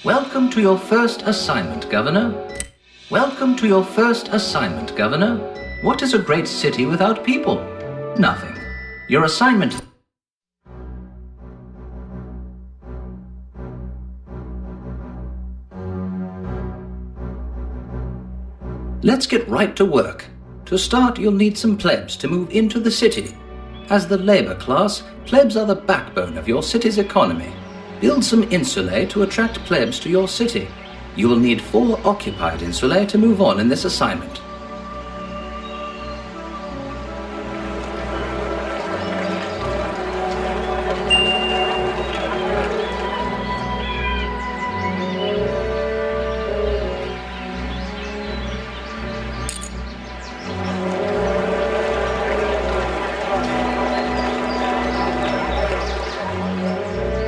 Welcome to your first assignment, Governor. Welcome to your first assignment, Governor. What is a great city without people? Nothing. Your assignment... Let's get right to work. To start, you'll need some plebs to move into the city. As the labor class, plebs are the backbone of your city's economy. Build some insulae to attract plebs to your city. You will need 4 occupied insulae to move on in this assignment.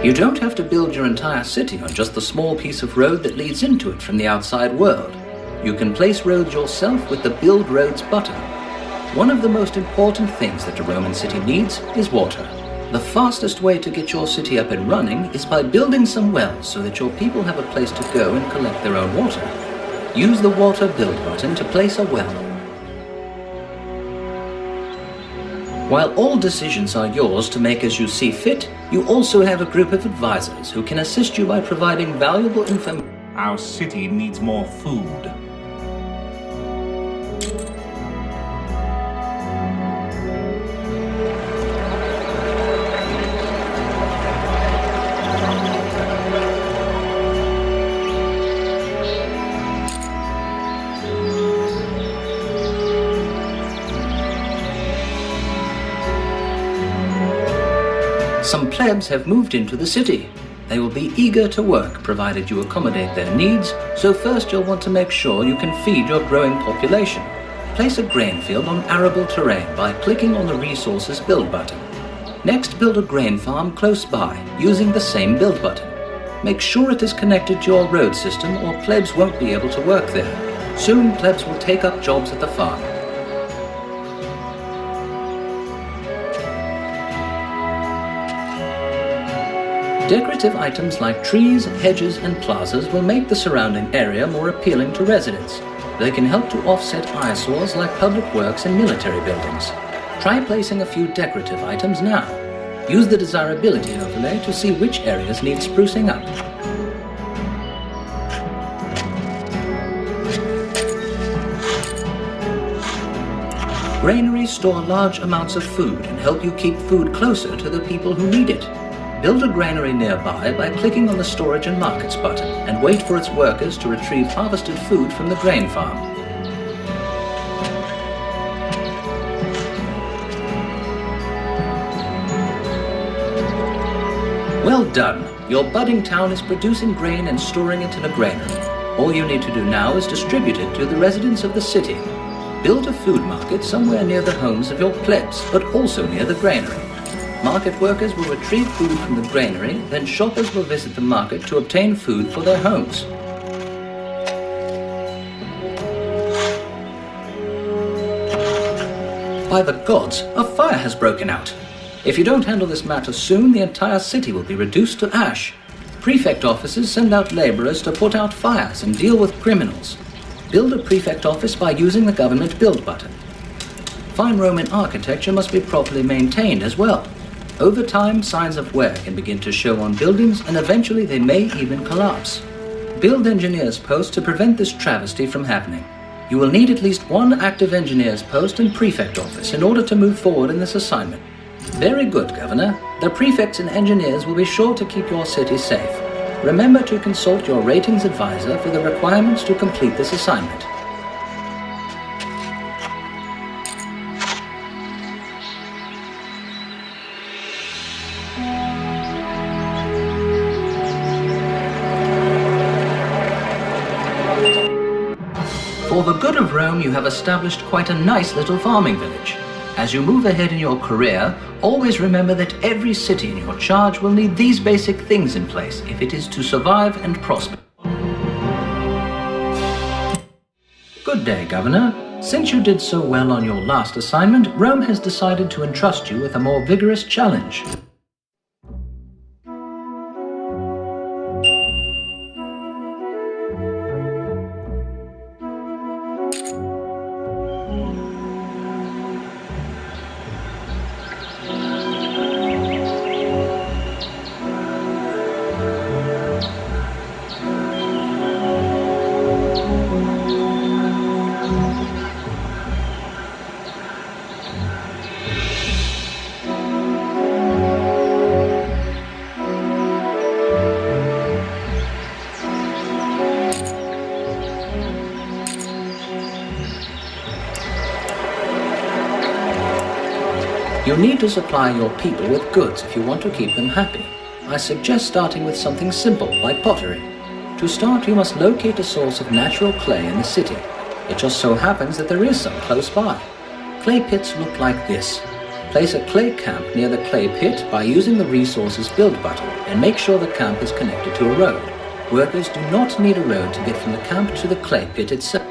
You don't have to build your entire city on just the small piece of road that leads into it from the outside world. You can place roads yourself with the Build Roads button. One of the most important things that a Roman city needs is water. The fastest way to get your city up and running is by building some wells so that your people have a place to go and collect their own water. Use the Water Build button to place a well. While all decisions are yours to make as you see fit, you also have a group of advisors who can assist you by providing valuable information. Our city needs more food. Some plebs have moved into the city. They will be eager to work provided you accommodate their needs, so first you'll want to make sure you can feed your growing population. Place a grain field on arable terrain by clicking on the Resources Build button. Next, build a grain farm close by using the same Build button. Make sure it is connected to your road system or plebs won't be able to work there. Soon plebs will take up jobs at the farm. Decorative items like trees, hedges and plazas will make the surrounding area more appealing to residents. They can help to offset eyesores like public works and military buildings. Try placing a few decorative items now. Use the desirability overlay to see which areas need sprucing up. Granaries store large amounts of food and help you keep food closer to the people who need it. Build a granary nearby by clicking on the Storage and Markets button and wait for its workers to retrieve harvested food from the grain farm. Well done! Your budding town is producing grain and storing it in a granary. All you need to do now is distribute it to the residents of the city. Build a food market somewhere near the homes of your plebs, but also near the granary. Market workers will retrieve food from the granary, then shoppers will visit the market to obtain food for their homes. By the gods, a fire has broken out. If you don't handle this matter soon, the entire city will be reduced to ash. Prefect offices send out laborers to put out fires and deal with criminals. Build a prefect office by using the government build button. Fine Roman architecture must be properly maintained as well. Over time, signs of wear can begin to show on buildings and eventually they may even collapse. Build engineers posts to prevent this travesty from happening. You will need at least 1 active engineers post and prefect office in order to move forward in this assignment. Very good, Governor. The prefects and engineers will be sure to keep your city safe. Remember to consult your ratings advisor for the requirements to complete this assignment. For the good of Rome, you have established quite a nice little farming village. As you move ahead in your career, always remember that every city in your charge will need these basic things in place if it is to survive and prosper. Good day, Governor. Since you did so well on your last assignment, Rome has decided to entrust you with a more vigorous challenge. You need to supply your people with goods if you want to keep them happy. I suggest starting with something simple, like pottery. To start, you must locate a source of natural clay in the city. It just so happens that there is some close by. Clay pits look like this. Place a clay camp near the clay pit by using the Resources Build button, and make sure the camp is connected to a road. Workers do not need a road to get from the camp to the clay pit itself.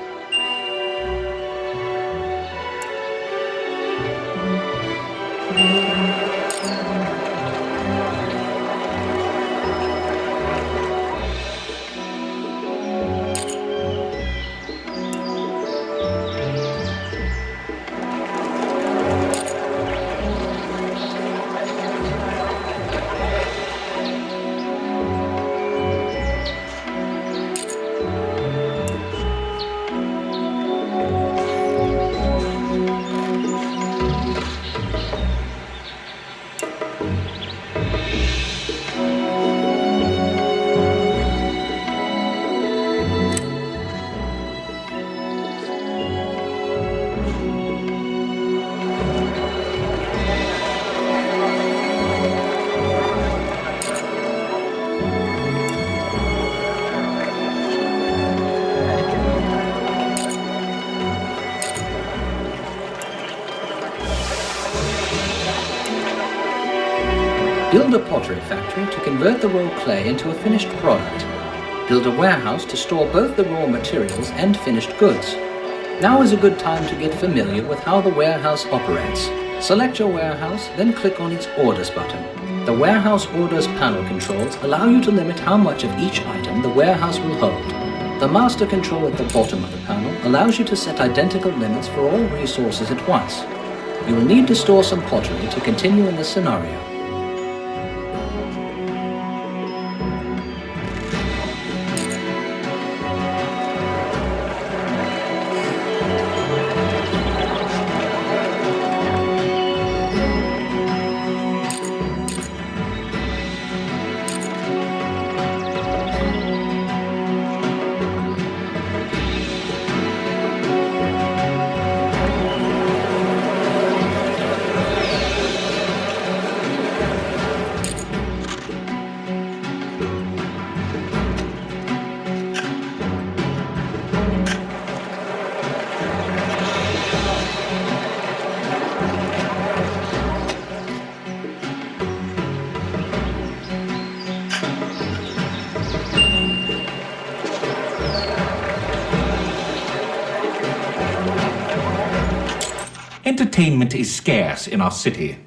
Build a pottery factory to convert the raw clay into a finished product. Build a warehouse to store both the raw materials and finished goods. Now is a good time to get familiar with how the warehouse operates. Select your warehouse, then click on its Orders button. The Warehouse Orders panel controls allow you to limit how much of each item the warehouse will hold. The Master control at the bottom of the panel allows you to set identical limits for all resources at once. You will need to store some pottery to continue in this scenario. Entertainment is scarce in our city.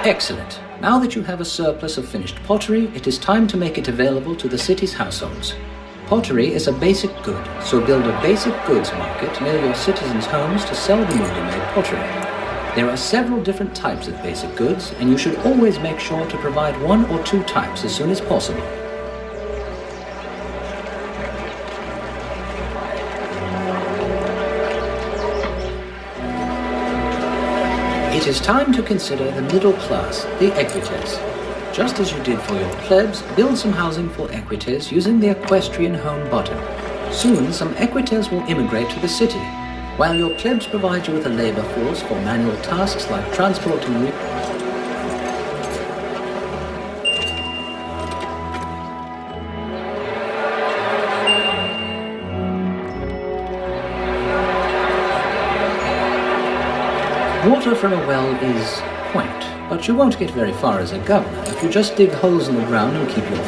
Excellent. Now that you have a surplus of finished pottery, it is time to make it available to the city's households. Pottery is a basic good, so build a basic goods market near your citizens' homes to sell the newly made pottery. There are several different types of basic goods, and you should always make sure to provide one or two types as soon as possible. It is time to consider the middle class, the equites. Just as you did for your plebs, build some housing for equites using the Equestrian Home button. Soon, some equites will immigrate to the city, while your plebs provide you with a labor force for manual tasks like transporting Water from a well is quaint, but you won't get very far as a governor if you just dig holes in the ground and keep your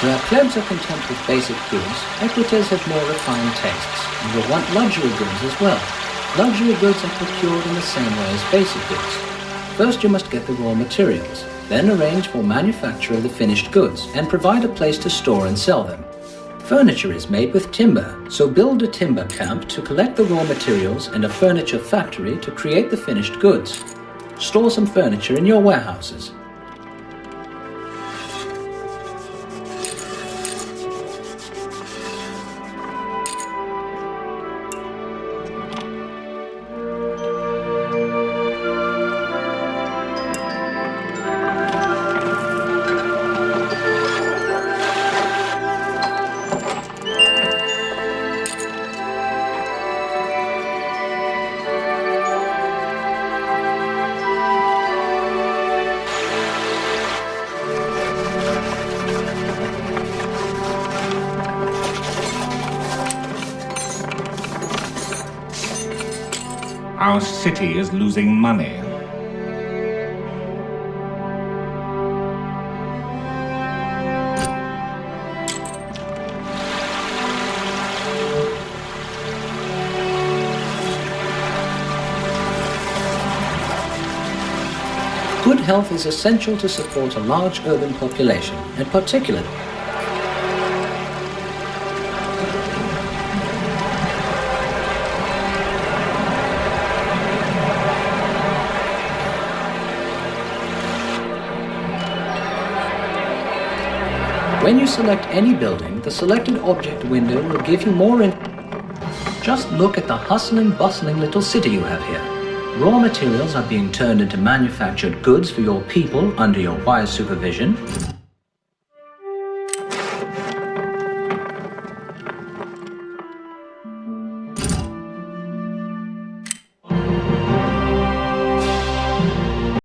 Where plebs are content with basic goods, equites have more refined tastes, and will want luxury goods as well. Luxury goods are procured in the same way as basic goods. First you must get the raw materials, then arrange for manufacture of the finished goods, and provide a place to store and sell them. Furniture is made with timber, so build a timber camp to collect the raw materials and a furniture factory to create the finished goods. Store some furniture in your warehouses. Our city is losing money. Good health is essential to support a large urban population, in particular. When you select any building, the selected object window will give you more Just look at the hustling, bustling little city you have here. Raw materials are being turned into manufactured goods for your people under your wise supervision.